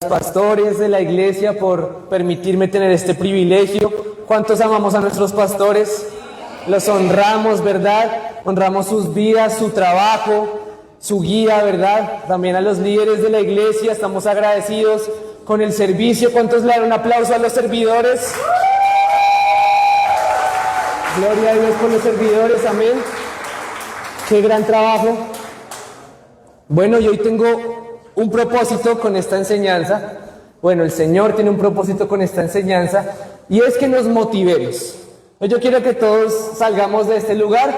pastores de la iglesia por permitirme tener este privilegio. ¿Cuántos amamos a nuestros pastores? Los honramos, ¿verdad? Honramos sus vidas, su trabajo, su guía, ¿verdad? También a los líderes de la iglesia, estamos agradecidos con el servicio. ¿Cuántos le dan un aplauso a los servidores? Gloria a Dios por los servidores, amén. Qué gran trabajo. Bueno, y hoy tengo un propósito con esta enseñanza. Bueno, el Señor tiene un propósito con esta enseñanza y es que nos motivemos. Yo quiero que todos salgamos de este lugar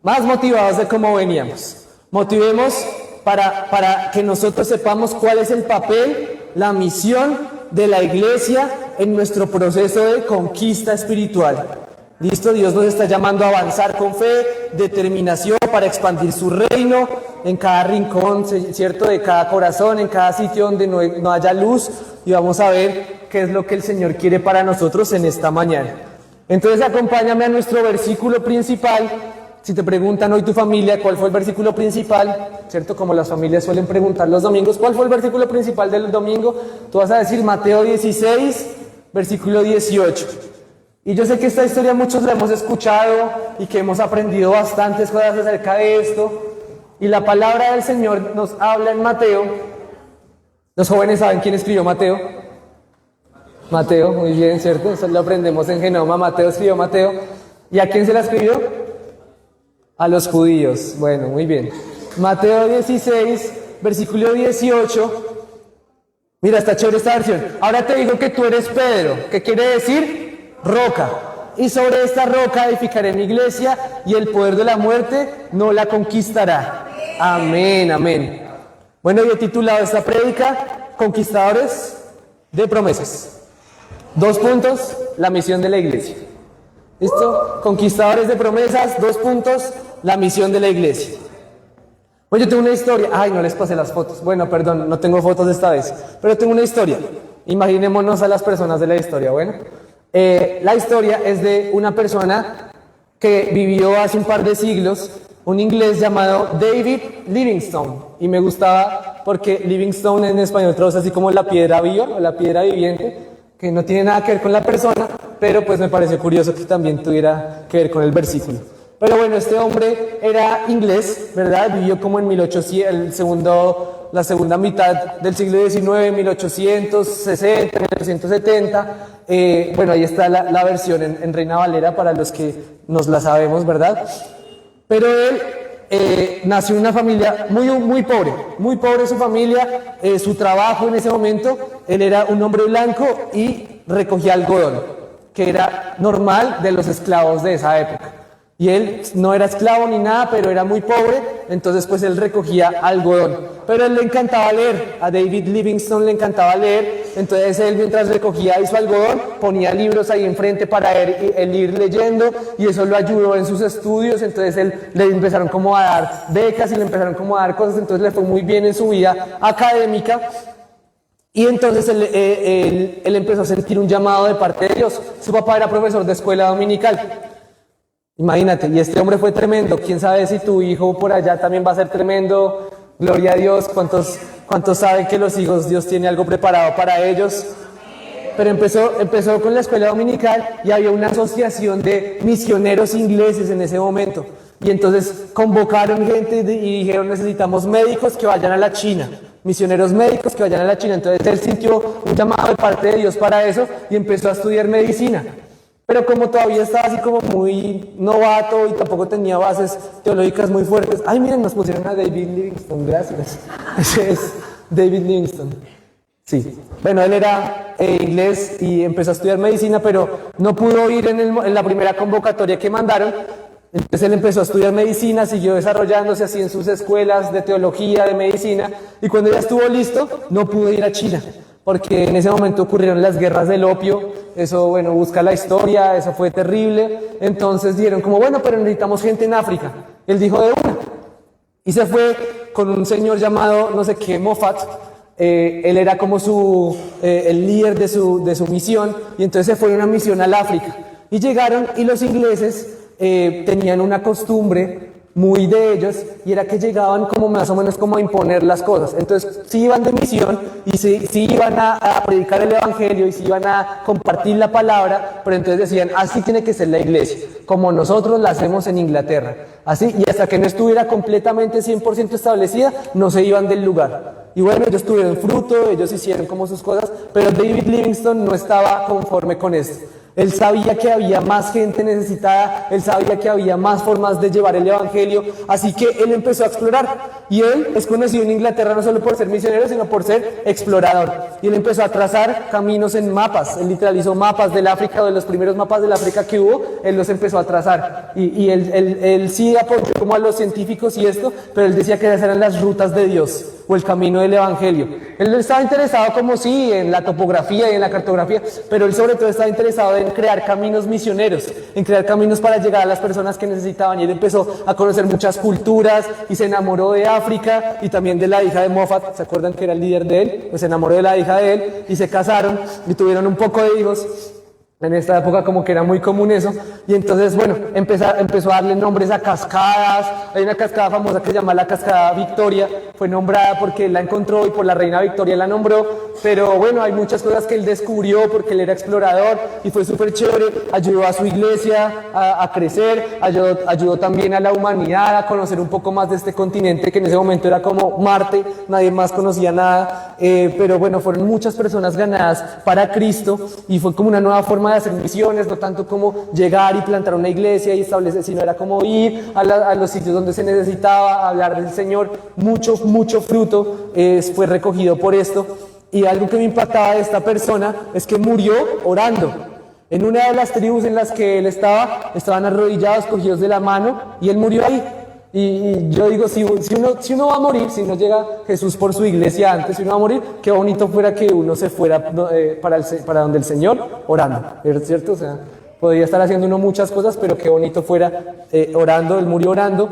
más motivados de cómo veníamos. Motivemos para que nosotros sepamos cuál es el papel, la misión de la iglesia en nuestro proceso de conquista espiritual. Listo, Dios nos está llamando a avanzar con fe, determinación para expandir su reino en cada rincón, ¿cierto? De cada corazón, en cada sitio donde no haya luz, y vamos a ver qué es lo que el Señor quiere para nosotros en esta mañana. Entonces acompáñame a nuestro versículo principal. Si te preguntan hoy tu familia cuál fue el versículo principal, ¿cierto? Como las familias suelen preguntar los domingos, ¿cuál fue el versículo principal del domingo? Tú vas a decir Mateo 16, versículo 18. Y yo sé que esta historia muchos la hemos escuchado y que hemos aprendido bastantes cosas acerca de esto. Y la palabra del Señor nos habla en Mateo. ¿Los jóvenes saben quién escribió Mateo? Mateo, muy bien, ¿cierto? Eso lo aprendemos en Genoma. Mateo escribió Mateo. ¿Y a quién se la escribió? A los judíos. Bueno, muy bien. Mateo 16, versículo 18. Mira, está chévere esta versión. Ahora te digo que tú eres Pedro. ¿Qué quiere decir? Roca, y sobre esta roca edificaré mi iglesia y el poder de la muerte no la conquistará. Amén, amén. Bueno, yo he titulado esta prédica Conquistadores de Promesas. 2 puntos, la misión de la iglesia. ¿Listo? Conquistadores de promesas, 2 puntos, la misión de la iglesia. Bueno, yo tengo una historia. Ay, no les pasé las fotos. Bueno, perdón, no tengo fotos esta vez, pero tengo una historia. Imaginémonos a las personas de la historia, bueno. La historia es de una persona que vivió hace un par de siglos, un inglés llamado David Livingstone, y me gustaba porque Livingstone en español traduce así como la piedra viva o la piedra viviente, que no tiene nada que ver con la persona, pero pues me pareció curioso que también tuviera que ver con el versículo. Pero bueno, este hombre era inglés, ¿verdad? Vivió como en 1800, la segunda mitad del siglo XIX, 1860, 1870. Bueno, ahí está la versión en Reina Valera para los que nos la sabemos, ¿verdad? Pero él nació en una familia muy pobre su familia, su trabajo en ese momento, él era un hombre blanco y recogía algodón, que era normal de los esclavos de esa época. Y él no era esclavo ni nada, pero era muy pobre, entonces pues él recogía algodón. Pero a él le encantaba leer, a David Livingstone le encantaba leer, entonces él mientras recogía ahí su algodón, ponía libros ahí enfrente para él ir leyendo, y eso lo ayudó en sus estudios, entonces le empezaron como a dar becas y le empezaron como a dar cosas, entonces le fue muy bien en su vida académica. Y entonces él empezó a sentir un llamado de parte de Dios. Su papá era profesor de escuela dominical. Imagínate, y este hombre fue tremendo. Quién sabe si tu hijo por allá también va a ser tremendo. Gloria a Dios. ¿Cuántos saben que los hijos Dios tiene algo preparado para ellos? Pero empezó con la escuela dominical y había una asociación de misioneros ingleses en ese momento. Y entonces convocaron gente y dijeron: necesitamos médicos que vayan a la China. Misioneros médicos que vayan a la China. Entonces él sintió un llamado de parte de Dios para eso y empezó a estudiar medicina. Pero como todavía estaba así como muy novato y tampoco tenía bases teológicas muy fuertes. Ay, miren, nos pusieron a David Livingstone, gracias. Ese es David Livingstone. Sí. Bueno, él era inglés y empezó a estudiar medicina, pero no pudo ir en la primera convocatoria que mandaron. Entonces él empezó a estudiar medicina, siguió desarrollándose así en sus escuelas de teología, de medicina, y cuando ya estuvo listo, no pudo ir a China, porque en ese momento ocurrieron las guerras del opio. Eso, bueno, busca la historia, eso fue terrible. Entonces dijeron como, bueno, pero necesitamos gente en África. Él dijo de una. Y se fue con un señor llamado, no sé qué, Moffat. Él era como el líder de su misión. Y entonces se fue a una misión al África. Y llegaron y los ingleses tenían una costumbre muy de ellos, y era que llegaban como más o menos como a imponer las cosas. Entonces sí iban de misión y sí iban a predicar el evangelio y sí iban a compartir la palabra, pero entonces decían, así tiene que ser la iglesia, como nosotros la hacemos en Inglaterra, así, y hasta que no estuviera completamente 100% establecida, no se iban del lugar. Y bueno, ellos tuvieron fruto, ellos hicieron como sus cosas, pero David Livingstone no estaba conforme con esto. Él sabía que había más gente necesitada, él sabía que había más formas de llevar el evangelio, así que él empezó a explorar. Y él es conocido en Inglaterra no solo por ser misionero, sino por ser explorador. Y él empezó a trazar caminos en mapas, él literalizó mapas del África, de los primeros mapas del África que hubo, él los empezó a trazar. Y él sí apoyó como a los científicos y esto, pero él decía que esas eran las rutas de Dios, o el camino del evangelio. Él estaba interesado como sí en la topografía y en la cartografía, pero él sobre todo estaba interesado en crear caminos misioneros, en crear caminos para llegar a las personas que necesitaban, y él empezó a conocer muchas culturas y se enamoró de África y también de la hija de Moffat. ¿Se acuerdan que era el líder de él? Pues se enamoró de la hija de él y se casaron y tuvieron un poco de hijos. En esta época como que era muy común eso, y entonces bueno, empezó a darle nombres a cascadas. Hay una cascada famosa que se llama la cascada Victoria, fue nombrada porque él la encontró y por la reina Victoria la nombró, pero bueno, hay muchas cosas que él descubrió porque él era explorador y fue súper chévere, ayudó a su iglesia a crecer, ayudó también a la humanidad a conocer un poco más de este continente que en ese momento era como Marte, nadie más conocía nada, pero bueno, fueron muchas personas ganadas para Cristo y fue como una nueva forma de hacer misiones, no tanto como llegar y plantar una iglesia y establecer, sino era como ir a los sitios donde se necesitaba, hablar del Señor. Mucho fruto fue recogido por esto. Y algo que me impactaba de esta persona es que murió orando. En una de las tribus en las que él estaban arrodillados, cogidos de la mano, y él murió ahí. Y yo digo, si uno va a morir, si no llega Jesús por su iglesia antes, si uno va a morir, qué bonito fuera que uno se fuera para donde el Señor orando, ¿es cierto? O sea, podría estar haciendo uno muchas cosas, pero qué bonito fuera orando. Él murió orando,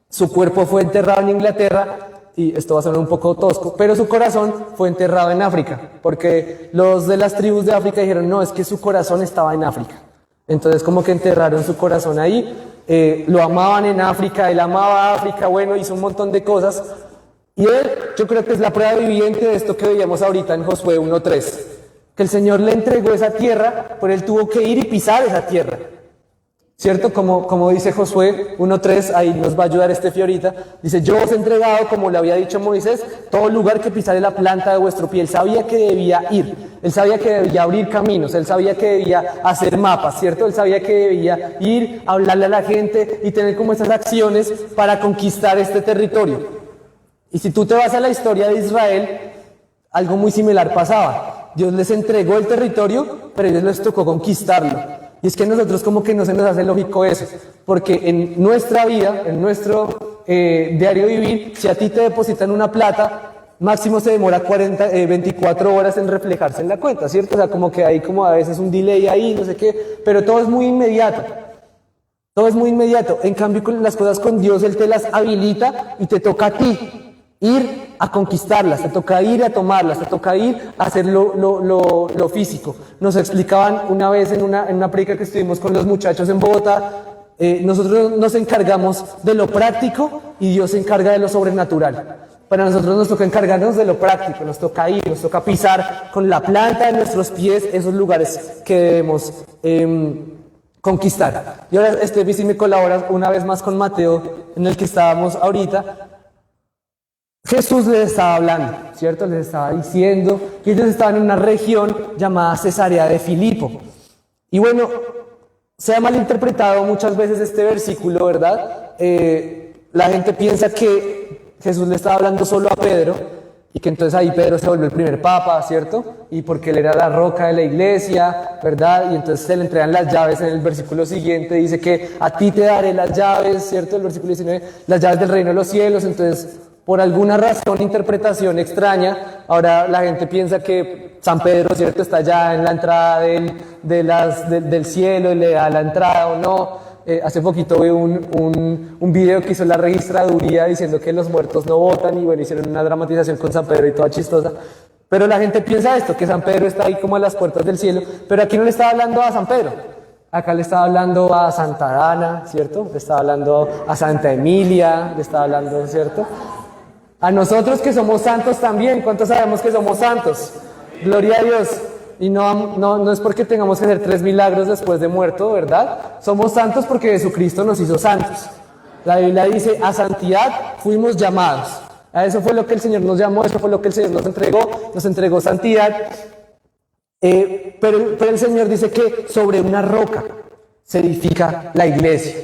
su cuerpo fue enterrado en Inglaterra, y esto va a sonar un poco tosco, pero su corazón fue enterrado en África, porque los de las tribus de África dijeron, no, es que su corazón estaba en África. Entonces como que enterraron su corazón ahí. Lo amaban en África, él amaba África, bueno, hizo un montón de cosas. Y él, yo creo que es la prueba viviente de esto que veíamos ahorita en Josué 1:3, que el Señor le entregó esa tierra, pero él tuvo que ir y pisar esa tierra, ¿cierto? Como dice Josué 1:3, ahí nos va a ayudar Estefi ahorita, dice, yo os he entregado, como le había dicho Moisés, todo lugar que pisare la planta de vuestro pie. Él sabía que debía ir, él sabía que debía abrir caminos, él sabía que debía hacer mapas, ¿cierto? Él sabía que debía ir, hablarle a la gente y tener como esas acciones para conquistar este territorio. Y si tú te vas a la historia de Israel, algo muy similar pasaba. Dios les entregó el territorio, pero a ellos les tocó conquistarlo. Y es que a nosotros como que no se nos hace lógico eso, porque en nuestra vida, en nuestro diario vivir, si a ti te depositan una plata, máximo se demora 24 horas en reflejarse en la cuenta, ¿cierto? O sea, como que hay como a veces un delay ahí, no sé qué, pero todo es muy inmediato. Todo es muy inmediato. En cambio, con las cosas con Dios, Él te las habilita y te toca a ti ir a conquistarlas, te toca ir a tomarlas, te toca ir a hacer lo físico. Nos explicaban una vez en una prédica que estuvimos con los muchachos en Bogotá, nosotros nos encargamos de lo práctico y Dios se encarga de lo sobrenatural. Para nosotros nos toca encargarnos de lo práctico, nos toca ir, nos toca pisar con la planta de nuestros pies esos lugares que debemos conquistar. Y ahora Estefi me colabora una vez más con Mateo, en el que estábamos ahorita. Jesús les estaba hablando, ¿cierto? Les estaba diciendo que ellos estaban en una región llamada Cesarea de Filipo. Y bueno, se ha malinterpretado muchas veces este versículo, ¿verdad? La gente piensa que Jesús le estaba hablando solo a Pedro y que entonces ahí Pedro se volvió el primer papa, ¿cierto? Y porque él era la roca de la iglesia, ¿verdad? Y entonces se le entregan las llaves. En el versículo siguiente dice que a ti te daré las llaves, ¿cierto? El versículo 19, las llaves del reino de los cielos. Entonces, por alguna razón, interpretación extraña, ahora la gente piensa que San Pedro, ¿cierto?, está ya en la entrada del cielo y le da la entrada o no. Hace poquito vi un video que hizo la registraduría diciendo que los muertos no votan y bueno, hicieron una dramatización con San Pedro y toda chistosa. Pero la gente piensa esto, que San Pedro está ahí como a las puertas del cielo, pero aquí no le está hablando a San Pedro. Acá le estaba hablando a Santa Ana, ¿cierto? Le estaba hablando a Santa Emilia, le estaba hablando, ¿cierto? A nosotros que somos santos también. ¿Cuántos sabemos que somos santos? Gloria a Dios. Y no es porque tengamos que hacer 3 milagros después de muerto, ¿verdad? Somos santos porque Jesucristo nos hizo santos. La Biblia dice, a santidad fuimos llamados. A eso fue lo que el Señor nos llamó, eso fue lo que el Señor nos entregó santidad. Pero el Señor dice que sobre una roca se edifica la iglesia.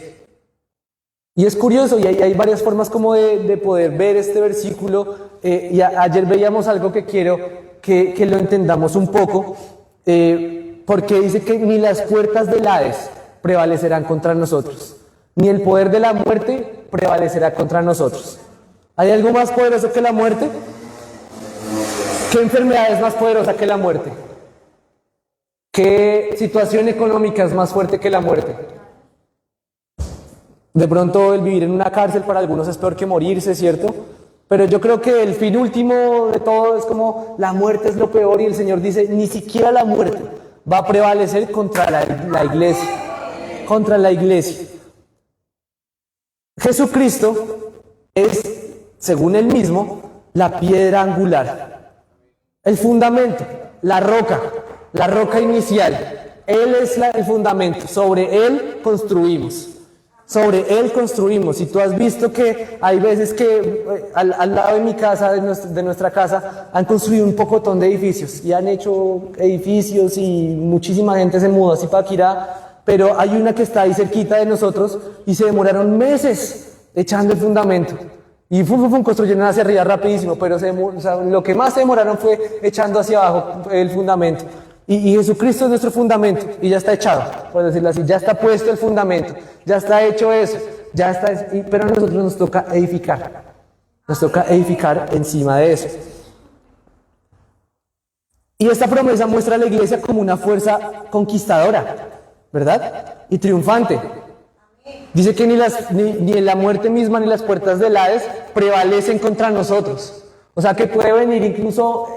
Y es curioso, y hay varias formas como de poder ver este versículo. Ayer veíamos algo que quiero que lo entendamos un poco, porque dice que ni las puertas del Hades prevalecerán contra nosotros, ni el poder de la muerte prevalecerá contra nosotros. ¿Hay algo más poderoso que la muerte? ¿Qué enfermedad es más poderosa que la muerte? ¿Qué situación económica es más fuerte que la muerte? De pronto el vivir en una cárcel para algunos es peor que morirse, ¿cierto? Pero yo creo que el fin último de todo es como la muerte es lo peor, y el Señor dice, ni siquiera la muerte va a prevalecer contra la iglesia, contra la iglesia. Jesucristo es, según él mismo, la piedra angular, el fundamento, la roca inicial. Él es el fundamento, sobre él construimos. Sobre él construimos. Y tú has visto que hay veces que al lado de mi casa, de nuestra casa, han construido un pocotón de edificios y han hecho edificios y muchísima gente se mudó así para Quirá, pero hay una que está ahí cerquita de nosotros y se demoraron meses echando el fundamento y construyeron hacia arriba rapidísimo, pero lo que más se demoraron fue echando hacia abajo el fundamento. Y Jesucristo es nuestro fundamento y ya está echado, por decirlo así, ya está puesto el fundamento, ya está hecho eso, pero a nosotros nos toca edificar encima de eso. Y esta promesa muestra a la iglesia como una fuerza conquistadora, ¿verdad? Y triunfante. Dice que ni la muerte misma ni las puertas del Hades prevalecen contra nosotros. O sea que puede venir incluso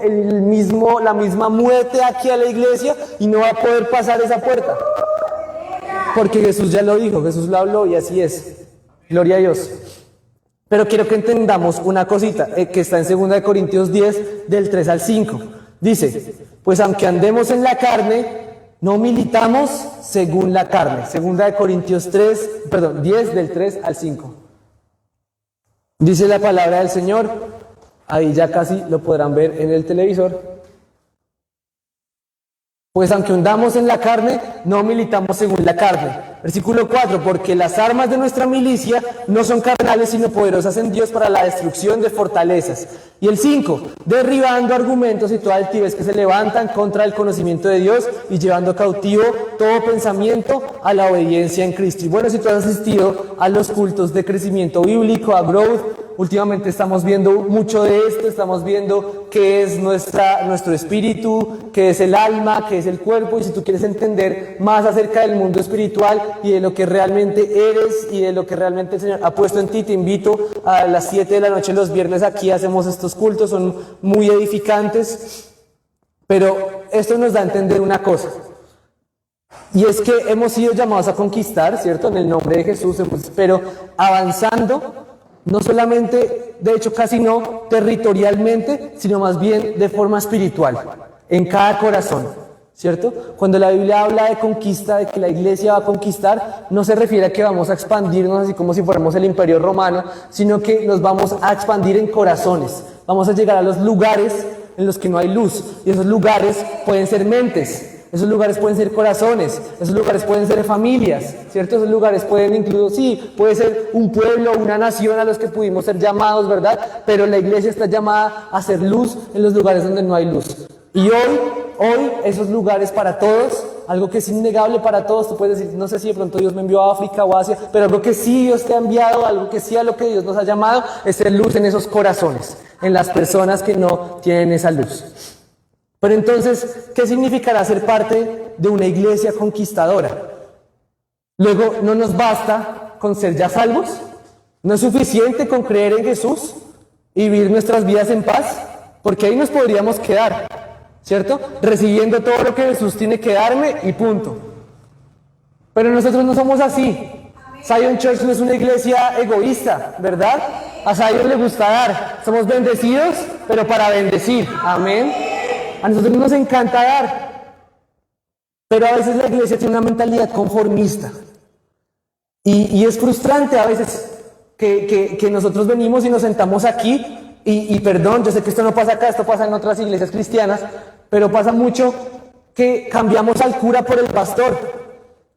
la misma muerte aquí a la iglesia y no va a poder pasar esa puerta. Porque Jesús ya lo dijo, Jesús lo habló y así es. Gloria a Dios. Pero quiero que entendamos una cosita que está en 2 Corintios 10, del 3 al 5. Dice, pues aunque andemos en la carne, no militamos según la carne. 2 Corintios 10, del 3 al 5. Dice la palabra del Señor. Ahí ya casi lo podrán ver en el televisor. Pues aunque andamos en la carne, no militamos según la carne. Versículo 4, porque las armas de nuestra milicia no son carnales, sino poderosas en Dios para la destrucción de fortalezas. Y el 5, derribando argumentos y toda altivez que se levantan contra el conocimiento de Dios y llevando cautivo todo pensamiento a la obediencia en Cristo. Y bueno, si tú has asistido a los cultos de crecimiento bíblico, a Growth, últimamente estamos viendo mucho de esto, estamos viendo qué es nuestro espíritu, qué es el alma, qué es el cuerpo, y si tú quieres entender más acerca del mundo espiritual y de lo que realmente eres y de lo que realmente el Señor ha puesto en ti, te invito a las 7 de la noche los viernes aquí hacemos estos cultos, son muy edificantes, pero esto nos da a entender una cosa, y es que hemos sido llamados a conquistar, ¿cierto? En el nombre de Jesús, pero avanzando, no solamente, de hecho casi no territorialmente, sino más bien de forma espiritual, en cada corazón, ¿cierto? Cuando la Biblia habla de conquista, de que la iglesia va a conquistar, no se refiere a que vamos a expandirnos así como si fuéramos el Imperio Romano, sino que nos vamos a expandir en corazones, vamos a llegar a los lugares en los que no hay luz, y esos lugares pueden ser mentes, esos lugares pueden ser corazones, esos lugares pueden ser familias, ¿cierto? Esos lugares pueden incluso, sí, puede ser un pueblo, una nación a los que pudimos ser llamados, ¿verdad? Pero la iglesia está llamada a hacer luz en los lugares donde no hay luz. Y hoy esos lugares para todos, algo que es innegable para todos, tú puedes decir, no sé si de pronto Dios me envió a África o Asia, pero algo que sí Dios te ha enviado, algo que sí a lo que Dios nos ha llamado, es ser luz en esos corazones, en las personas que no tienen esa luz. Pero entonces, ¿qué significará ser parte de una iglesia conquistadora? Luego, ¿no nos basta con ser ya salvos? ¿No es suficiente con creer en Jesús y vivir nuestras vidas en paz? Porque ahí nos podríamos quedar, ¿cierto? Recibiendo todo lo que Jesús tiene que darme y punto. Pero nosotros no somos así. Zion Church no es una iglesia egoísta, ¿verdad? A Zion le gusta dar. Somos bendecidos, pero para bendecir. Amén. A nosotros nos encanta dar. Pero a veces la iglesia tiene una mentalidad conformista. Y es frustrante a veces que nosotros venimos y nos sentamos aquí. Y perdón, yo sé que esto no pasa acá, esto pasa en otras iglesias cristianas. Pero pasa mucho que cambiamos al cura por el pastor.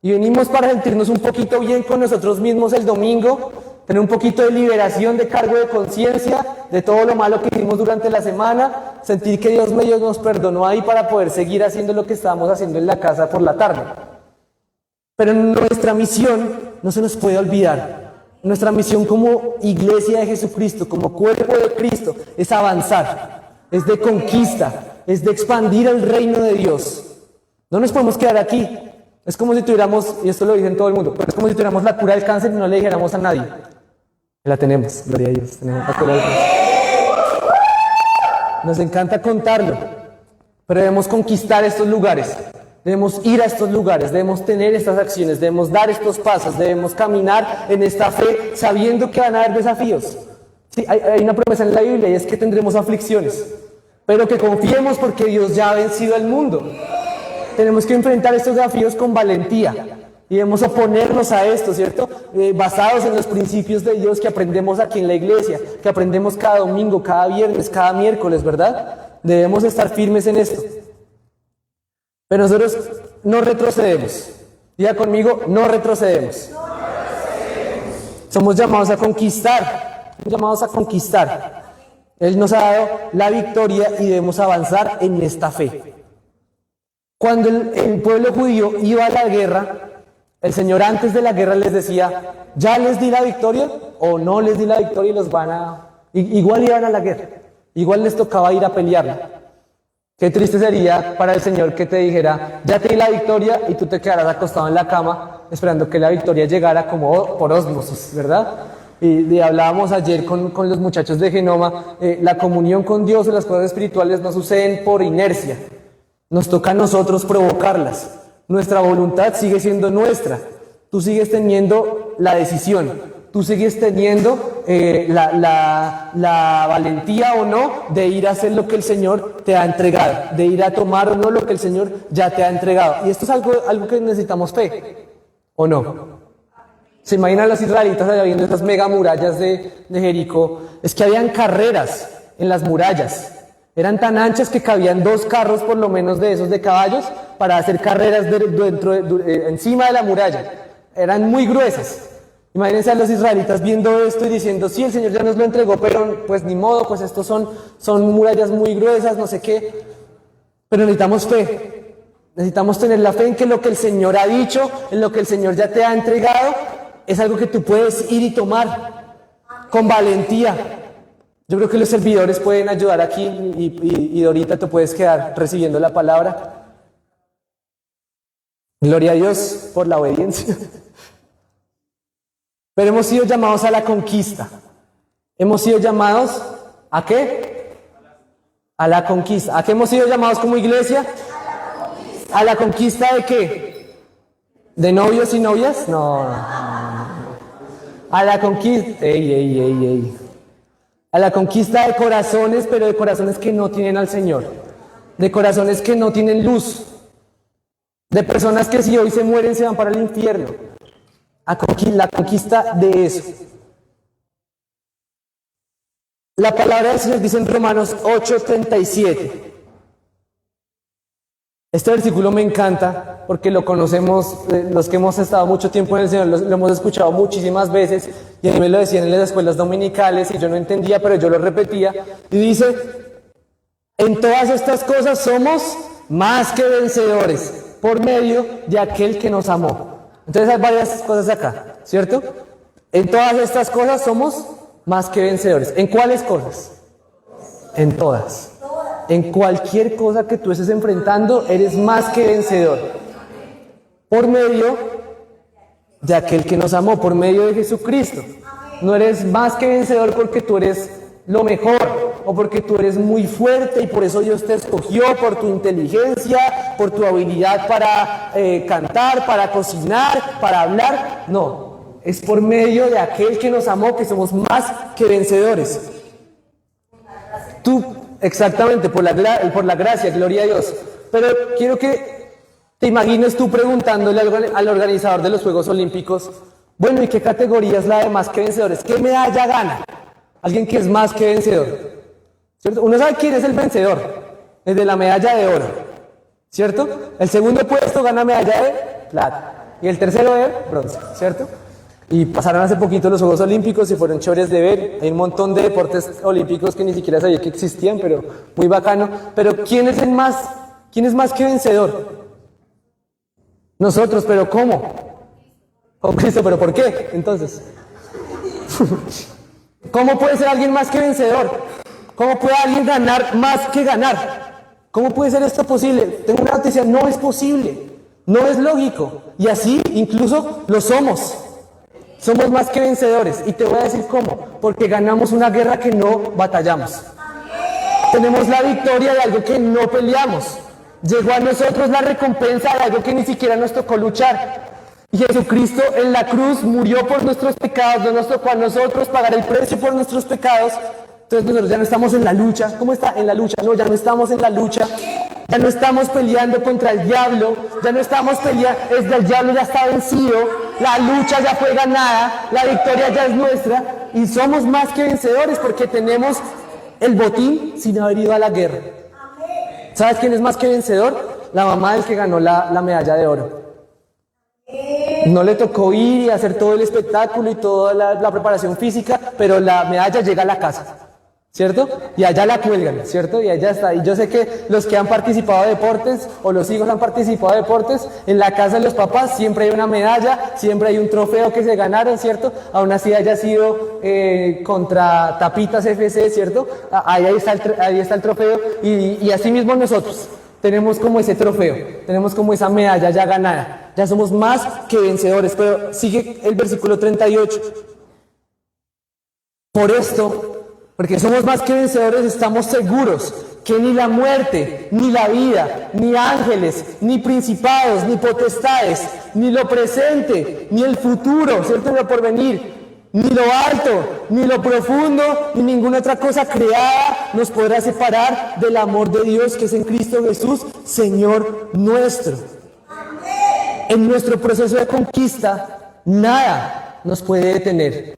Y venimos para sentirnos un poquito bien con nosotros mismos el domingo, tener un poquito de liberación de cargo de conciencia, de todo lo malo que hicimos durante la semana, sentir que Dios medio nos perdonó ahí para poder seguir haciendo lo que estábamos haciendo en la casa por la tarde. Pero nuestra misión no se nos puede olvidar. Nuestra misión como iglesia de Jesucristo, como cuerpo de Cristo, es avanzar, es de conquista, es de expandir el reino de Dios. No nos podemos quedar aquí. Es como si tuviéramos, y esto lo dicen todo el mundo, pero es como si tuviéramos la cura del cáncer y no le dijéramos a nadie. La tenemos, gloria a Dios, tenemos la cura del cáncer. Nos encanta contarlo, pero debemos conquistar estos lugares, debemos ir a estos lugares, debemos tener estas acciones, debemos dar estos pasos, debemos caminar en esta fe sabiendo que van a haber desafíos. Sí, hay una promesa en la Biblia y es que tendremos aflicciones, pero que confiemos porque Dios ya ha vencido al mundo. Tenemos que enfrentar estos desafíos con valentía y debemos oponernos a esto, ¿cierto? Basados en los principios de Dios que aprendemos aquí en la iglesia, que aprendemos cada domingo, cada viernes, cada miércoles, ¿verdad? Debemos estar firmes en esto. Pero nosotros no retrocedemos. Diga conmigo, no retrocedemos. Somos llamados a conquistar. Somos llamados a conquistar. Él nos ha dado la victoria y debemos avanzar en esta fe. Cuando el pueblo judío iba a la guerra, el Señor antes de la guerra les decía, ¿ya les di la victoria? O no les di la victoria y los van a... Igual iban a la guerra, igual les tocaba ir a pelearla. Qué triste sería para el Señor que te dijera, ya te di la victoria y tú te quedarás acostado en la cama esperando que la victoria llegara como por ósmosis, ¿verdad? Y hablábamos ayer con los muchachos de Genoma, la comunión con Dios o las cosas espirituales no suceden por inercia. Nos toca a nosotros provocarlas. Nuestra voluntad sigue siendo nuestra. Tú sigues teniendo la decisión. Tú sigues teniendo la valentía o no de ir a hacer lo que el Señor te ha entregado. De ir a tomar o no lo que el Señor ya te ha entregado. Y esto es algo que necesitamos fe. ¿O no? ¿Se imaginan los israelitas allá viendo esas mega murallas de Jericó? Es que habían carreras en las murallas. Eran tan anchas que cabían 2 carros por lo menos de esos de caballos para hacer carreras encima de la muralla. Eran muy gruesas. Imagínense a los israelitas viendo esto y diciendo, sí, el Señor ya nos lo entregó, pero pues ni modo, pues estos son murallas muy gruesas, no sé qué. Pero necesitamos fe. Necesitamos tener la fe en que lo que el Señor ha dicho, en lo que el Señor ya te ha entregado, es algo que tú puedes ir y tomar con valentía. Yo creo que los servidores pueden ayudar aquí y ahorita te puedes quedar recibiendo la palabra. Gloria a Dios por la obediencia. Pero hemos sido llamados a la conquista. Hemos sido llamados ¿a qué? A la conquista. ¿A qué hemos sido llamados como iglesia? ¿A la conquista de qué? ¿De novios y novias? No. A la conquista. Ey. A la conquista de corazones, pero de corazones que no tienen al Señor. De corazones que no tienen luz. De personas que si hoy se mueren se van para el infierno. La conquista de eso. La palabra del Señor dice en Romanos 8:37. Este versículo me encanta porque lo conocemos, los que hemos estado mucho tiempo en el Señor, lo hemos escuchado muchísimas veces y a mí me lo decían en las escuelas dominicales y yo no entendía, pero yo lo repetía y dice, en todas estas cosas somos más que vencedores por medio de aquel que nos amó. Entonces hay varias cosas acá, ¿cierto? En todas estas cosas somos más que vencedores. ¿En cuáles cosas? En todas. En cualquier cosa que tú estés enfrentando, eres más que vencedor. Por medio de aquel que nos amó, por medio de Jesucristo. No eres más que vencedor porque tú eres lo mejor. o porque tú eres muy fuerte y por eso Dios te escogió, por tu inteligencia, por tu habilidad para cantar, para cocinar, para hablar. No, es por medio de aquel que nos amó que somos más que vencedores. Tú, exactamente, por la gracia, gloria a Dios. Pero quiero que te imagines tú preguntándole al organizador de los Juegos Olímpicos, bueno, ¿y qué categoría es la de más que vencedores? ¿Qué medalla gana alguien que es más que vencedor? ¿Cierto? Uno sabe quién es el vencedor, el de la medalla de oro, ¿cierto? El segundo puesto gana medalla de plata y el tercero de bronce, ¿cierto? Y pasaron hace poquito los Juegos Olímpicos y fueron chéveres de ver. Hay un montón de deportes olímpicos que ni siquiera sabía que existían, pero muy bacano. Pero ¿quién es más que vencedor? Nosotros, pero ¿cómo? Con Cristo, pero ¿por qué? Entonces, ¿cómo puede ser alguien más que vencedor? ¿Cómo puede alguien ganar más que ganar? ¿Cómo puede ser esto posible? Tengo una noticia, no es posible, no es lógico. Y así incluso lo somos. Somos más que vencedores. Y te voy a decir cómo. Porque ganamos una guerra que no batallamos. Tenemos la victoria de algo que no peleamos. Llegó a nosotros la recompensa de algo que ni siquiera nos tocó luchar. Y Jesucristo en la cruz murió por nuestros pecados, no nos tocó a nosotros pagar el precio por nuestros pecados. Entonces nosotros ya no estamos en la lucha. ¿Cómo está? En la lucha. No, ya no estamos en la lucha. Ya no estamos peleando contra el diablo. Ya no estamos peleando. El diablo ya está vencido. La lucha ya fue ganada. La victoria ya es nuestra. Y somos más que vencedores porque tenemos el botín sin haber ido a la guerra. ¿Sabes quién es más que vencedor? La mamá del que ganó la medalla de oro. No le tocó ir y hacer todo el espectáculo y toda la preparación física, pero la medalla llega a la casa, ¿cierto? Y allá la cuelgan, ¿cierto? Y allá está. Y yo sé que los que han participado de deportes o los hijos han participado de deportes, en la casa de los papás siempre hay una medalla, siempre hay un trofeo que se ganaron, ¿cierto? Aún así haya sido contra Tapitas FC, ¿cierto? Ahí está el trofeo y así mismo nosotros. Tenemos como ese trofeo, tenemos como esa medalla ya ganada, ya somos más que vencedores. Pero sigue el versículo 38. Por esto, porque somos más que vencedores, estamos seguros que ni la muerte, ni la vida, ni ángeles, ni principados, ni potestades, ni lo presente, ni el futuro, ¿cierto? Lo porvenir, ni lo alto, ni lo profundo, ni ninguna otra cosa creada nos podrá separar del amor de Dios que es en Cristo Jesús, Señor nuestro. En nuestro proceso de conquista, nada nos puede detener.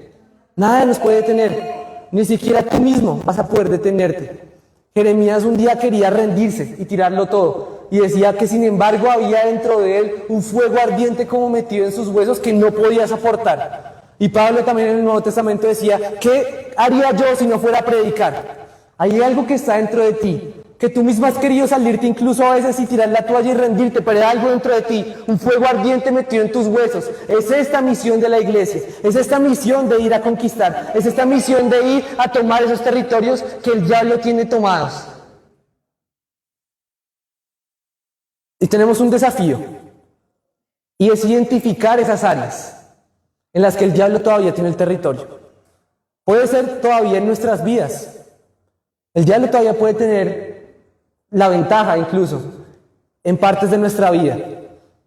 Nada nos puede detener. Ni siquiera tú mismo vas a poder detenerte. Jeremías un día quería rendirse y tirarlo todo. Y decía que sin embargo había dentro de él un fuego ardiente como metido en sus huesos que no podía soportar. Y Pablo también en el Nuevo Testamento decía, ¿qué haría yo si no fuera a predicar? Hay algo que está dentro de ti, que tú mismo has querido salirte incluso a veces y tirar la toalla y rendirte, pero hay algo dentro de ti, un fuego ardiente metido en tus huesos. Es esta misión de la iglesia, es esta misión de ir a conquistar, es esta misión de ir a tomar esos territorios que el diablo tiene tomados. Y tenemos un desafío, y es identificar esas áreas en las que el diablo todavía tiene el territorio. Puede ser todavía en nuestras vidas. El diablo todavía puede tener la ventaja incluso en partes de nuestra vida.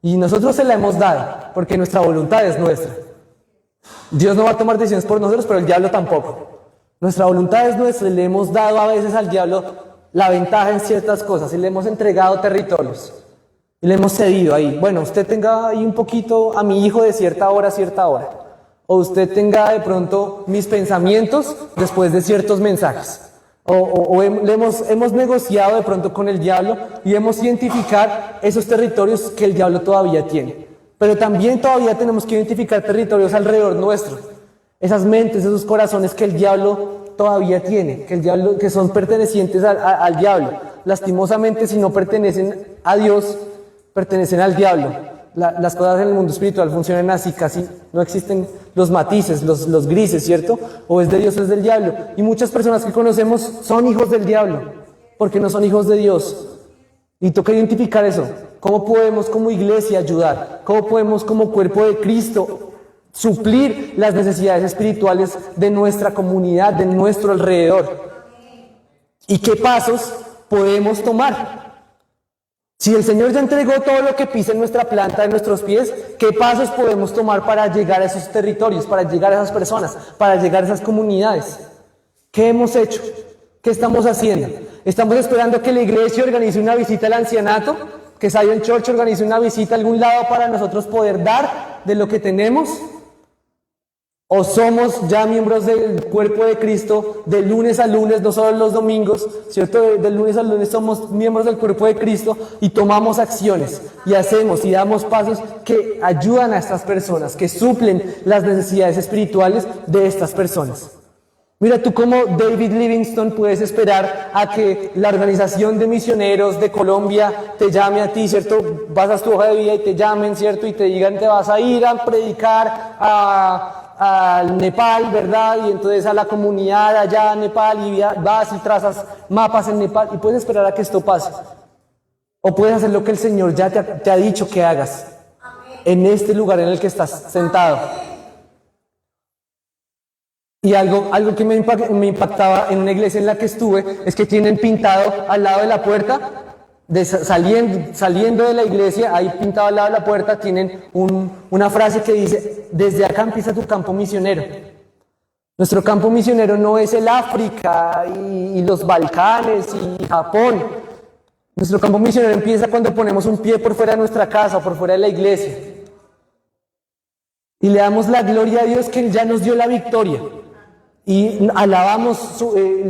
Y nosotros se la hemos dado porque nuestra voluntad es nuestra. Dios no va a tomar decisiones por nosotros, pero el diablo tampoco. Nuestra voluntad es nuestra y le hemos dado a veces al diablo la ventaja en ciertas cosas y le hemos entregado territorios. Y le hemos cedido ahí. Bueno, usted tenga ahí un poquito a mi hijo de cierta hora a cierta hora. O usted tenga de pronto mis pensamientos después de ciertos mensajes. Hemos negociado de pronto con el diablo y hemos identificado esos territorios que el diablo todavía tiene. Pero también todavía tenemos que identificar territorios alrededor nuestro. Esas mentes, esos corazones que el diablo todavía tiene, que son pertenecientes al diablo. Lastimosamente, si no pertenecen a Dios, pertenecen al diablo. Las cosas en el mundo espiritual funcionan así, casi no existen los matices, los grises, ¿cierto? O es de Dios o es del diablo. Y muchas personas que conocemos son hijos del diablo, porque no son hijos de Dios. Y toca identificar eso. ¿Cómo podemos como iglesia ayudar? ¿Cómo podemos como cuerpo de Cristo suplir las necesidades espirituales de nuestra comunidad, de nuestro alrededor? ¿Y qué pasos podemos tomar? Si el Señor ya entregó todo lo que pisa en nuestra planta de nuestros pies, ¿qué pasos podemos tomar para llegar a esos territorios, para llegar a esas personas, para llegar a esas comunidades? ¿Qué hemos hecho? ¿Qué estamos haciendo? ¿Estamos esperando que la iglesia organice una visita al ancianato? ¿Que Zion Church organice una visita a algún lado para nosotros poder dar de lo que tenemos? ¿O somos ya miembros del cuerpo de Cristo de lunes a lunes, no solo los domingos, ¿cierto? De lunes a lunes somos miembros del cuerpo de Cristo y tomamos acciones y hacemos y damos pasos que ayudan a estas personas, que suplen las necesidades espirituales de estas personas. Mira, tú como David Livingstone puedes esperar a que la organización de misioneros de Colombia te llame a ti, ¿cierto? Vas a tu hoja de vida y te llamen, ¿cierto? Y te digan, te vas a ir a predicar al Nepal, ¿verdad? Y entonces a la comunidad allá en Nepal y vas y trazas mapas en Nepal y puedes esperar a que esto pase. O puedes hacer lo que el Señor ya te ha dicho que hagas en este lugar en el que estás sentado. Y algo que me impactaba en una iglesia en la que estuve es que tienen pintado al lado de la puerta, saliendo de la iglesia, ahí pintado al lado de la puerta, tienen una frase que dice: desde acá empieza tu campo misionero. Nuestro campo misionero no es el África y los Balcanes y Japón. Nuestro campo misionero empieza cuando ponemos un pie por fuera de nuestra casa o por fuera de la iglesia. Y le damos la gloria a Dios que ya nos dio la victoria. Y lo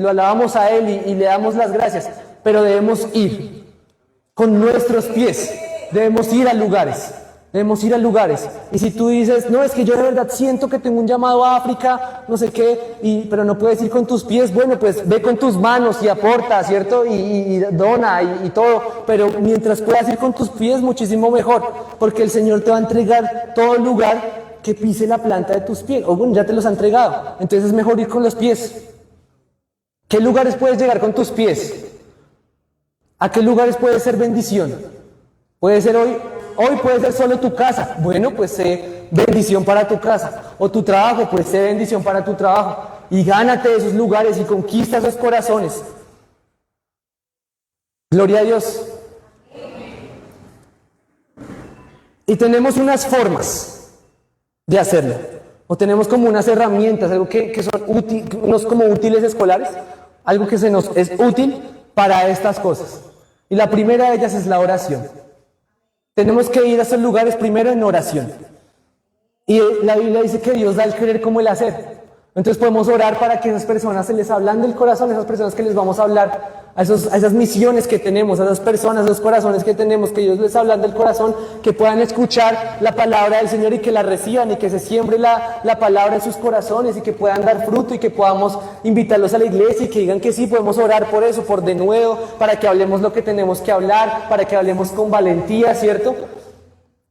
alabamos a Él y le damos las gracias. Pero debemos ir con nuestros pies. Debemos ir a lugares. Debemos ir a lugares. Y si tú dices, no, es que yo de verdad siento que tengo un llamado a África, no sé qué, pero no puedes ir con tus pies, bueno, pues ve con tus manos y aporta, ¿cierto? Y dona y todo. Pero mientras puedas ir con tus pies, muchísimo mejor. Porque el Señor te va a entregar todo lugar que pise la planta de tus pies. O bueno, ya te los ha entregado. Entonces es mejor ir con los pies. ¿Qué lugares puedes llegar con tus pies? ¿A qué lugares puede ser bendición? Puede ser hoy puede ser solo tu casa. Bueno, pues sé bendición para tu casa. O tu trabajo, pues sé bendición para tu trabajo. Y gánate de esos lugares y conquista esos corazones. Gloria a Dios. Y tenemos unas formas de hacerlo. O tenemos como unas herramientas, algo que son unos como útiles escolares, algo que se nos es útil para estas cosas. Y la primera de ellas es la oración. Tenemos que ir a esos lugares primero en oración. Y la Biblia dice que Dios da el querer como el hacer. Entonces podemos orar para que esas personas se les hablan del corazón, esas personas que les vamos a hablar, a esas misiones que tenemos, a esas personas, a esos corazones que tenemos, que Dios les hablan del corazón, que puedan escuchar la palabra del Señor y que la reciban y que se siembre la palabra en sus corazones y que puedan dar fruto y que podamos invitarlos a la iglesia y que digan que sí, podemos orar por eso, por de nuevo, para que hablemos lo que tenemos que hablar, para que hablemos con valentía, ¿cierto?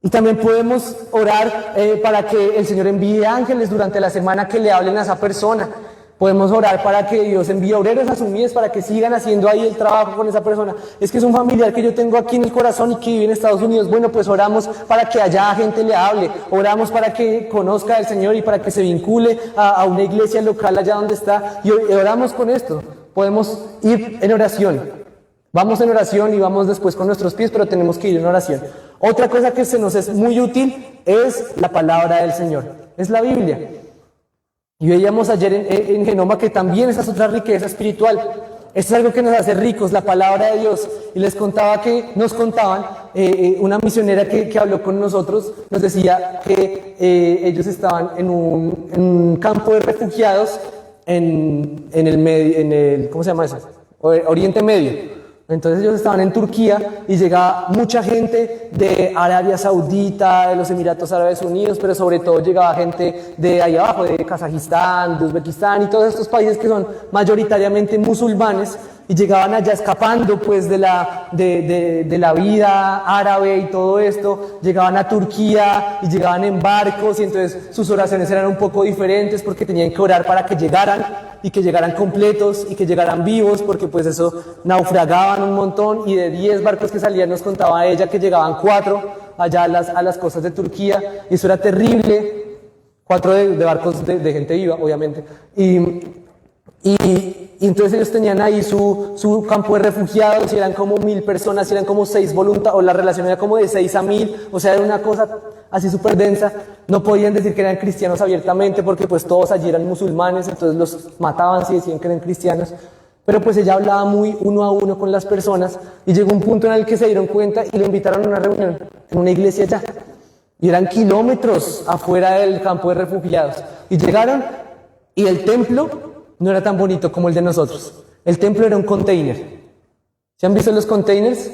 Y también podemos orar para que el Señor envíe ángeles durante la semana que le hablen a esa persona. Podemos orar para que Dios envíe obreros a sus mies para que sigan haciendo ahí el trabajo con esa persona. Es que es un familiar que yo tengo aquí en el corazón y que vive en Estados Unidos. Bueno, pues oramos para que allá gente le hable. Oramos para que conozca al Señor y para que se vincule a una iglesia local allá donde está. Y oramos con esto. Podemos ir en oración. Vamos en oración y vamos después con nuestros pies, pero tenemos que ir en oración. Otra cosa que se nos es muy útil es la palabra del Señor, es la Biblia. Y veíamos ayer en Genoma que también esa es otra riqueza espiritual. Esto es algo que nos hace ricos, la palabra de Dios. Y nos contaban, una misionera que habló con nosotros, nos decía que ellos estaban en un campo de refugiados en el ¿cómo se llama eso? Oriente Medio. Entonces ellos estaban en Turquía y llegaba mucha gente de Arabia Saudita, de los Emiratos Árabes Unidos, pero sobre todo llegaba gente de ahí abajo, de Kazajistán, de Uzbekistán y todos estos países que son mayoritariamente musulmanes y llegaban allá escapando pues de la vida árabe y todo esto, llegaban a Turquía y llegaban en barcos y entonces sus oraciones eran un poco diferentes porque tenían que orar para que llegaran y que llegaran completos y que llegaran vivos porque pues eso naufragaban un montón y de 10 barcos que salían nos contaba ella que llegaban 4 allá a las costas de Turquía y eso era terrible, 4 de barcos de gente viva obviamente Y entonces ellos tenían ahí su campo de refugiados, y eran como 1000 personas, y eran como 6 voluntarios, o la relación era como de 6 a 1000, o sea, era una cosa así súper densa. No podían decir que eran cristianos abiertamente porque pues todos allí eran musulmanes, entonces los mataban si decían que eran cristianos. Pero pues ella hablaba muy uno a uno con las personas, y llegó un punto en el que se dieron cuenta y le invitaron a una reunión en una iglesia allá. Y eran kilómetros afuera del campo de refugiados. Y llegaron, y el templo no era tan bonito como el de nosotros. El templo era un container. ¿Se han visto los containers?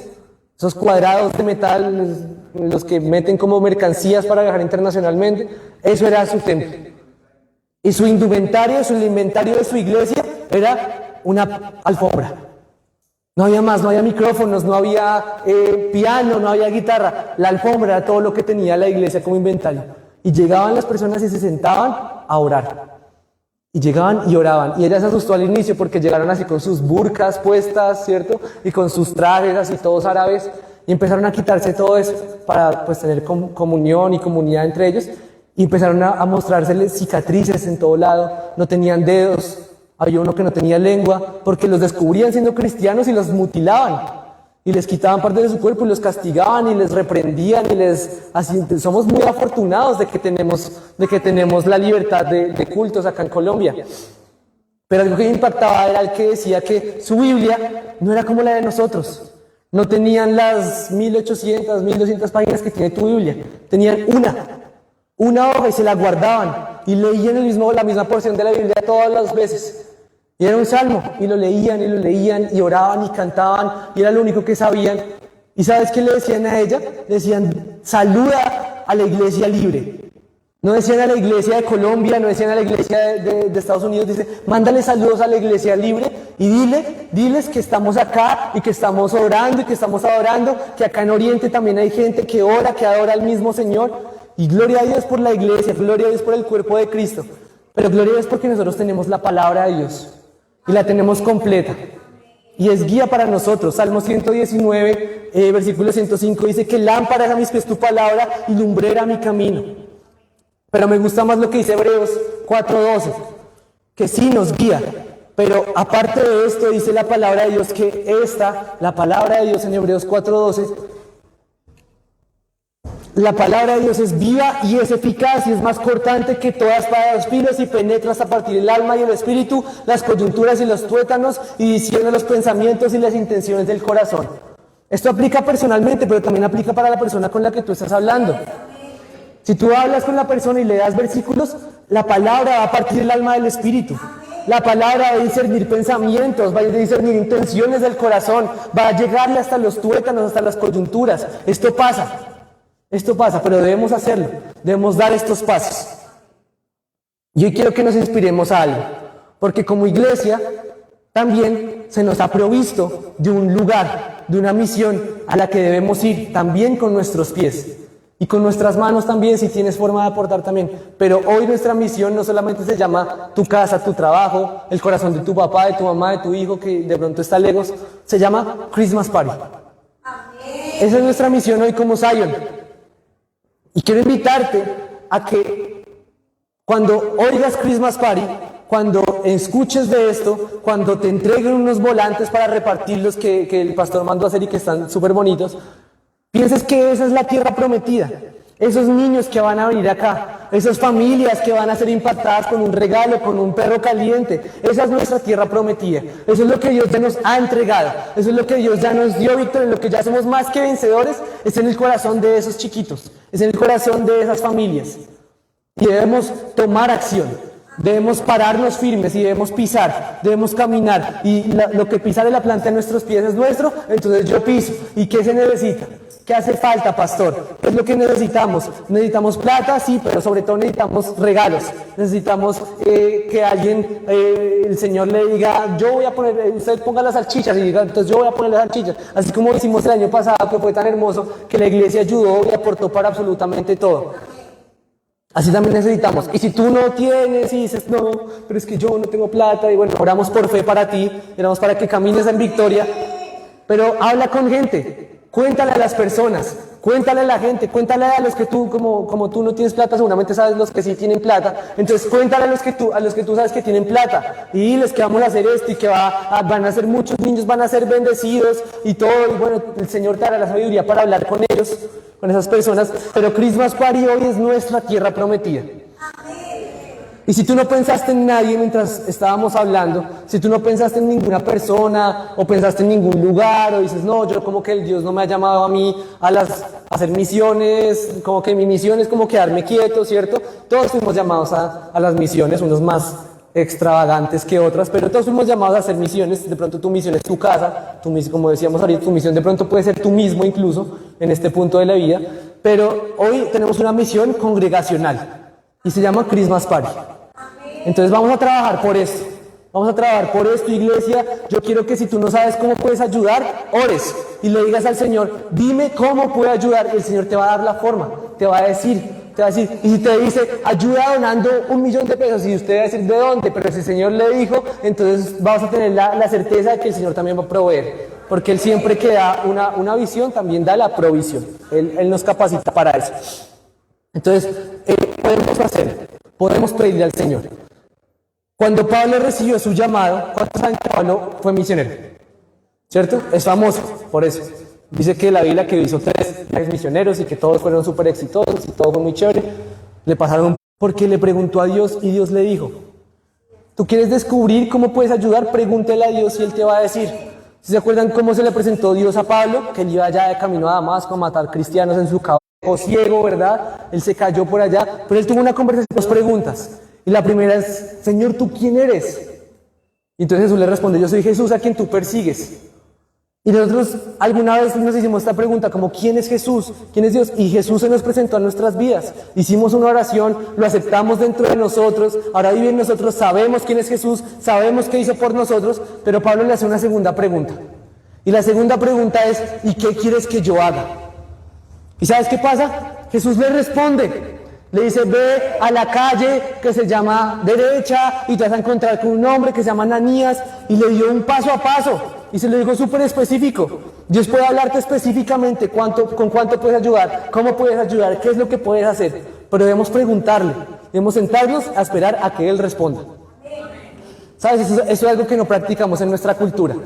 Esos cuadrados de metal, los que meten como mercancías para viajar internacionalmente. Eso era su templo. Y su indumentario, el inventario de su iglesia era una alfombra. No había más, no había micrófonos, no había piano, no había guitarra. La alfombra era todo lo que tenía la iglesia como inventario. Y llegaban las personas y se sentaban a orar. Y llegaban y oraban. Y ella se asustó al inicio porque llegaron así con sus burkas puestas, ¿cierto? Y con sus trajes así todos árabes. Y empezaron a quitarse todo eso para pues tener comunión y comunidad entre ellos. Y empezaron a mostrárseles cicatrices en todo lado. No tenían dedos. Había uno que no tenía lengua, porque los descubrían siendo cristianos y los mutilaban. Y les quitaban parte de su cuerpo y los castigaban y les reprendían y así. Somos muy afortunados de que tenemos la libertad de cultos acá en Colombia. Pero algo que me impactaba era el que decía que su Biblia no era como la de nosotros. No tenían las 1800, 1200 páginas que tiene tu Biblia. Tenían una hoja, y se la guardaban y leían la misma porción de la Biblia todas las veces. Y era un salmo, y lo leían, y oraban y cantaban, y era lo único que sabían. ¿Y sabes qué le decían a ella? Le decían, saluda a la iglesia libre. No decían a la iglesia de Colombia, no decían a la iglesia de Estados Unidos, dice, mándale saludos a la iglesia libre y diles que estamos acá y que estamos orando y que estamos adorando, que acá en Oriente también hay gente que ora, que adora al mismo Señor. Y gloria a Dios por la iglesia, gloria a Dios por el cuerpo de Cristo. Pero gloria a Dios porque nosotros tenemos la palabra de Dios. Y la tenemos completa. Y es guía para nosotros. Salmo 119, versículo 105 dice que lámpara es a mis pies tu palabra y lumbrera mi camino. Pero me gusta más lo que dice Hebreos 4:12, que sí nos guía. Pero aparte de esto dice la palabra de Dios que la palabra de Dios en Hebreos 4:12, la palabra de Dios es viva y es eficaz y es más cortante que toda espada de dos filos y penetra hasta partir el alma y el espíritu, las coyunturas y los tuétanos, y discierne los pensamientos y las intenciones del corazón. Esto aplica personalmente, pero también aplica para la persona con la que tú estás hablando. Si tú hablas con la persona y le das versículos, la palabra va a partir el alma del espíritu. La palabra va a discernir pensamientos, va a discernir intenciones del corazón, va a llegarle hasta los tuétanos, hasta las coyunturas. Esto pasa, pero debemos hacerlo, debemos dar estos pasos. Y hoy quiero que nos inspiremos a algo, porque como iglesia también se nos ha provisto de un lugar, de una misión a la que debemos ir también con nuestros pies y con nuestras manos también, si tienes forma de aportar también. Pero hoy nuestra misión no solamente se llama tu casa, tu trabajo, el corazón de tu papá, de tu mamá, de tu hijo que de pronto está lejos, se llama Christmas Party. Esa es nuestra misión hoy como Zion. Y quiero invitarte a que cuando oigas Christmas Party, cuando escuches de esto, cuando te entreguen unos volantes para repartirlos que el pastor mandó a hacer y que están súper bonitos, pienses que esa es la tierra prometida. Esos niños que van a venir acá, esas familias que van a ser impactadas con un regalo, con un perro caliente, esa es nuestra tierra prometida. Eso es lo que Dios ya nos ha entregado, eso es lo que Dios ya nos dio, Víctor, en lo que ya somos más que vencedores, es en el corazón de esos chiquitos, es en el corazón de esas familias. Y debemos tomar acción, debemos pararnos firmes y debemos pisar, debemos caminar. Y lo que pisa de la planta de nuestros pies es nuestro, entonces yo piso. ¿Y qué se necesita? ¿Qué hace falta, pastor? ¿Qué es lo que necesitamos? Necesitamos plata, sí, pero sobre todo necesitamos regalos. Necesitamos que alguien, el Señor le diga, yo voy a poner, usted ponga las salchichas, y diga, entonces yo voy a poner las salchichas. Así como hicimos el año pasado, que fue tan hermoso, que la iglesia ayudó y aportó para absolutamente todo. Así también necesitamos. Y si tú no tienes y dices, no, pero es que yo no tengo plata, y bueno, oramos por fe para ti, oramos para que camines en victoria, pero habla con gente. Cuéntale a las personas, cuéntale a la gente, cuéntale a los que tú, como tú no tienes plata, seguramente sabes los que sí tienen plata. Entonces cuéntale a los que tú sabes que tienen plata y diles que vamos a hacer esto y que van a ser muchos niños, van a ser bendecidos y todo. Y bueno, el Señor te dará la sabiduría para hablar con ellos, con esas personas. Pero Christmas Party hoy es nuestra tierra prometida. Y si tú no pensaste en nadie mientras estábamos hablando, si tú no pensaste en ninguna persona o pensaste en ningún lugar o dices, no, yo como que el Dios no me ha llamado a mí a hacer misiones, como que mi misión es como quedarme quieto, ¿cierto? Todos fuimos llamados a las misiones, unos más extravagantes que otras, pero todos fuimos llamados a hacer misiones. De pronto tu misión es tu casa, como decíamos ahorita, tu misión de pronto puede ser tú mismo incluso en este punto de la vida, pero hoy tenemos una misión congregacional y se llama Christmas Party. Entonces vamos a trabajar por esto. Vamos a trabajar por esto, iglesia. Yo quiero que si tú no sabes cómo puedes ayudar, ores y le digas al Señor, dime cómo puedo ayudar. Y el Señor te va a dar la forma, te va a decir. Y si te dice, ayuda donando $1.000.000, y usted va a decir, ¿de dónde? Pero si el Señor le dijo, entonces vamos a tener la certeza de que el Señor también va a proveer. Porque Él siempre que da una visión, también da la provisión. Él nos capacita para eso. Entonces, podemos pedirle al Señor. Cuando Pablo recibió su llamado, ¿cuántos saben que Pablo fue misionero? ¿Cierto? Es famoso por eso. Dice que la Biblia que hizo tres misioneros y que todos fueron súper exitosos y todo fue muy chévere. Le pasaron porque le preguntó a Dios y Dios le dijo, ¿tú quieres descubrir cómo puedes ayudar? Pregúntele a Dios y Él te va a decir. ¿Se acuerdan cómo se le presentó Dios a Pablo? Que él iba allá de camino a Damasco a matar cristianos en su caballo ciego, ¿verdad? Él se cayó por allá, pero él tuvo una conversación, dos preguntas. Y la primera es, Señor, ¿tú quién eres? Y entonces Jesús le responde, yo soy Jesús a quien tú persigues. Y nosotros alguna vez nos hicimos esta pregunta, como ¿quién es Jesús? ¿Quién es Dios? Y Jesús se nos presentó a nuestras vidas. Hicimos una oración, lo aceptamos dentro de nosotros, ahora vive en nosotros, sabemos quién es Jesús, sabemos qué hizo por nosotros, pero Pablo le hace una segunda pregunta. Y la segunda pregunta es, ¿y qué quieres que yo haga? ¿Y sabes qué pasa? Jesús le responde. Le dice, ve a la calle que se llama derecha y te vas a encontrar con un hombre que se llama Ananías, y le dio un paso a paso y se lo dijo súper específico. Dios puede hablarte específicamente con cuánto puedes ayudar, cómo puedes ayudar, qué es lo que puedes hacer, pero debemos preguntarle, debemos sentarnos a esperar a que Él responda. ¿Sabes? Eso es algo que no practicamos en nuestra cultura.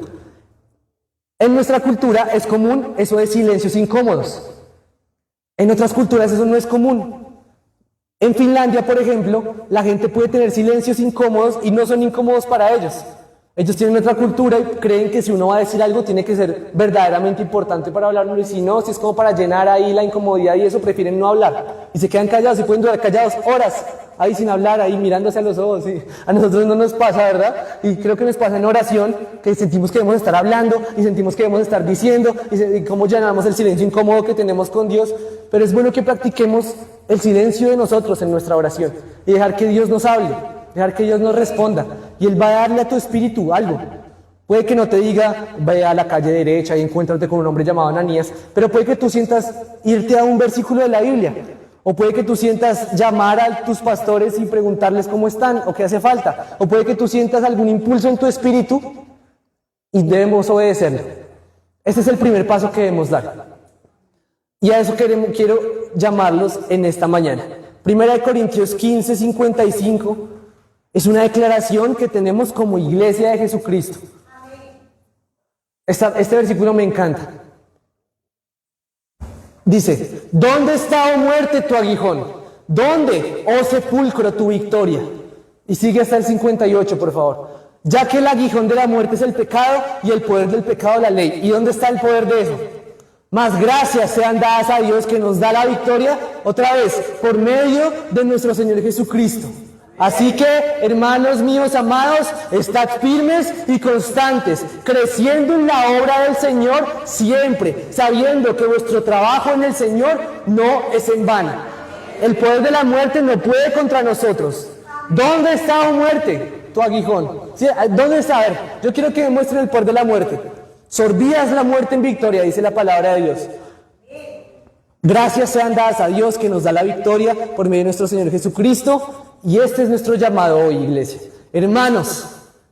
En nuestra cultura es común eso de silencios incómodos. En otras culturas eso no es común. En Finlandia, por ejemplo, la gente puede tener silencios incómodos y no son incómodos para ellos. Ellos tienen otra cultura y creen que si uno va a decir algo tiene que ser verdaderamente importante para hablarlo, y si no, si es como para llenar ahí la incomodidad y eso, prefieren no hablar. Y se quedan callados y pueden durar callados horas ahí sin hablar, ahí mirándose a los ojos. ¿Sí? A nosotros no nos pasa, ¿verdad? Y creo que nos pasa en oración, que sentimos que debemos estar hablando y sentimos que debemos estar diciendo y cómo llenamos el silencio incómodo que tenemos con Dios. Pero es bueno que practiquemos el silencio de nosotros en nuestra oración y dejar que Dios nos hable, dejar que Dios nos responda, y Él va a darle a tu espíritu algo. Puede que no te diga, ve a la calle derecha y encuéntrate con un hombre llamado Ananías, pero puede que tú sientas irte a un versículo de la Biblia, o puede que tú sientas llamar a tus pastores y preguntarles cómo están o qué hace falta, o puede que tú sientas algún impulso en tu espíritu y debemos obedecerlo. Ese es el primer paso que debemos dar. Y a eso quiero llamarlos en esta mañana. 1 Corintios 15, 55 es una declaración que tenemos como iglesia de Jesucristo. Este versículo me encanta. Dice, ¿dónde está, oh muerte, tu aguijón? ¿Dónde, oh sepulcro, tu victoria? Y sigue hasta el 58, por favor. Ya que el aguijón de la muerte es el pecado y el poder del pecado la ley. ¿Y dónde está el poder de eso? Más gracias sean dadas a Dios que nos da la victoria, otra vez, por medio de nuestro Señor Jesucristo. Así que, hermanos míos amados, estad firmes y constantes, creciendo en la obra del Señor siempre, sabiendo que vuestro trabajo en el Señor no es en vano. El poder de la muerte no puede contra nosotros. ¿Dónde está, oh muerte, tu aguijón? ¿Sí? ¿Dónde está? A ver, yo quiero que me muestren el poder de la muerte. Sorbías la muerte en victoria, dice la palabra de Dios. Gracias sean dadas a Dios que nos da la victoria por medio de nuestro Señor Jesucristo. Y este es nuestro llamado hoy, iglesia. Hermanos,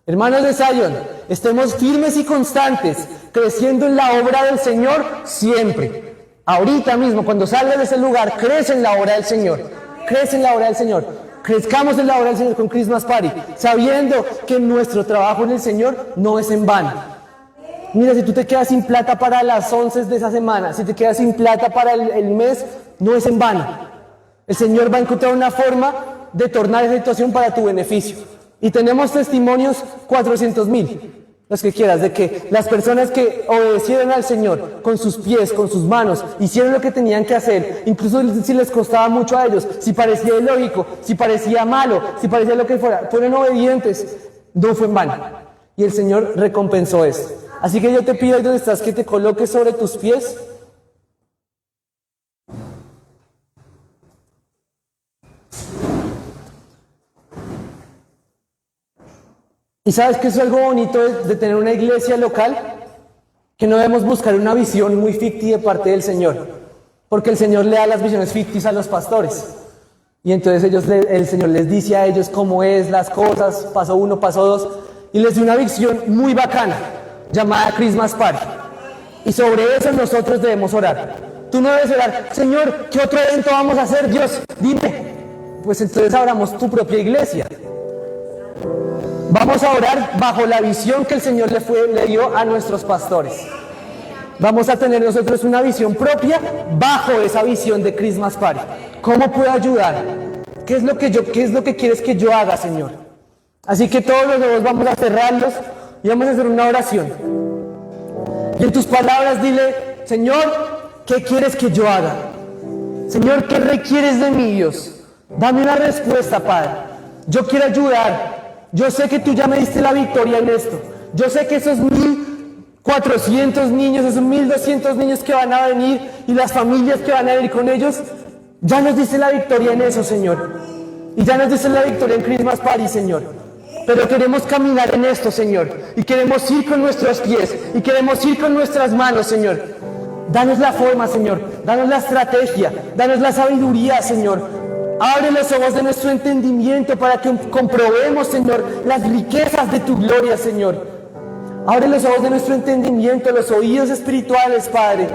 Hermanos de Zion, estemos firmes y constantes, creciendo en la obra del Señor siempre. Ahorita mismo, cuando salgas de ese lugar, crece en la obra del Señor. Crece en la obra del Señor. Crezcamos en la obra del Señor con Christmas Party, sabiendo que nuestro trabajo en el Señor no es en vano. Mira, si tú te quedas sin plata para las 11 de esa semana, si te quedas sin plata para el mes, no es en vano. El Señor va a encontrar una forma de tornar esa situación para tu beneficio. Y tenemos testimonios 400,000, los que quieras, de que las personas que obedecieron al Señor con sus pies, con sus manos, hicieron lo que tenían que hacer, incluso si les costaba mucho a ellos, si parecía ilógico, si parecía malo, si parecía lo que fuera, fueron obedientes, no fue en vano. Y el Señor recompensó esto. Así que yo te pido ahí donde estás que te coloques sobre tus pies. Y sabes que es algo bonito de tener una iglesia local, que no debemos buscar una visión muy ficticia de parte del Señor, porque el Señor le da las visiones ficticias a los pastores. Y entonces el Señor les dice a ellos cómo es las cosas, paso 1, paso 2, y les dio una visión muy bacana, llamada Christmas Party. Y sobre eso nosotros debemos orar. Tú no debes orar, Señor, ¿qué otro evento vamos a hacer? Dios, dime. Pues entonces abramos tu propia iglesia. Vamos a orar bajo la visión que el Señor le dio a nuestros pastores. Vamos a tener nosotros una visión propia bajo esa visión de Christmas Party. ¿Cómo puedo ayudar? ¿Qué es lo que quieres que yo haga, Señor? Así que todos los dos vamos a cerrarlos y vamos a hacer una oración. Y en tus palabras dile, Señor, ¿qué quieres que yo haga? Señor, ¿qué requieres de mí, Dios? Dame una respuesta, Padre. Yo quiero ayudar. Yo sé que tú ya me diste la victoria en esto. Yo sé que esos 1,400 niños, esos 1,200 niños que van a venir y las familias que van a venir con ellos, ya nos diste la victoria en eso, Señor. Y ya nos diste la victoria en Christmas Party, Señor. Pero queremos caminar en esto, Señor. Y queremos ir con nuestros pies. Y queremos ir con nuestras manos, Señor. Danos la forma, Señor. Danos la estrategia. Danos la sabiduría, Señor. Abre los ojos de nuestro entendimiento para que comprobemos, Señor, las riquezas de tu gloria, Señor. Abre los ojos de nuestro entendimiento, los oídos espirituales, Padre.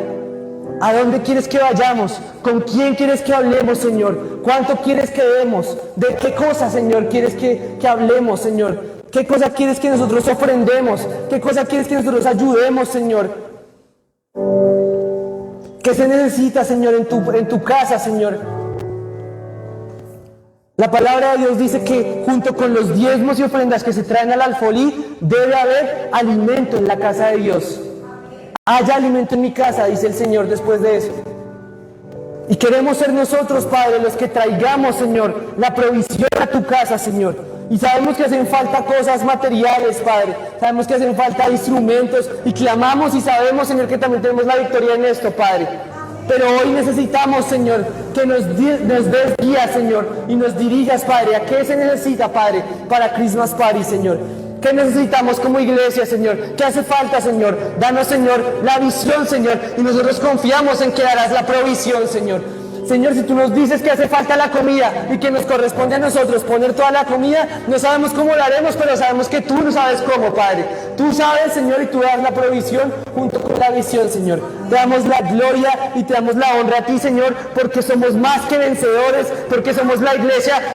¿A dónde quieres que vayamos? ¿Con quién quieres que hablemos, Señor? ¿Cuánto quieres que demos? ¿De qué cosa, Señor, quieres que hablemos, Señor? ¿Qué cosa quieres que nosotros ofrendemos? ¿Qué cosa quieres que nosotros ayudemos, Señor? ¿Qué se necesita, Señor, en tu casa, Señor? La palabra de Dios dice que junto con los diezmos y ofrendas que se traen al alfolí, debe haber alimento en la casa de Dios. Haya alimento en mi casa, dice el Señor después de eso. Y queremos ser nosotros, Padre, los que traigamos, Señor, la provisión a tu casa, Señor. Y sabemos que hacen falta cosas materiales, Padre. Sabemos que hacen falta instrumentos. Y clamamos y sabemos, Señor, que también tenemos la victoria en esto, Padre. Pero hoy necesitamos, Señor, que nos des guía, Señor, y nos dirijas, Padre, a qué se necesita, Padre, para Christmas Party, Señor. ¿Qué necesitamos como iglesia, Señor? ¿Qué hace falta, Señor? Danos, Señor, la visión, Señor, y nosotros confiamos en que darás la provisión, Señor. Señor, si tú nos dices que hace falta la comida y que nos corresponde a nosotros poner toda la comida, no sabemos cómo lo haremos, pero sabemos que tú no sabes cómo, Padre. Tú sabes, Señor, y tú das la provisión junto con la visión, Señor. Te damos la gloria y te damos la honra a ti, Señor, porque somos más que vencedores, porque somos la iglesia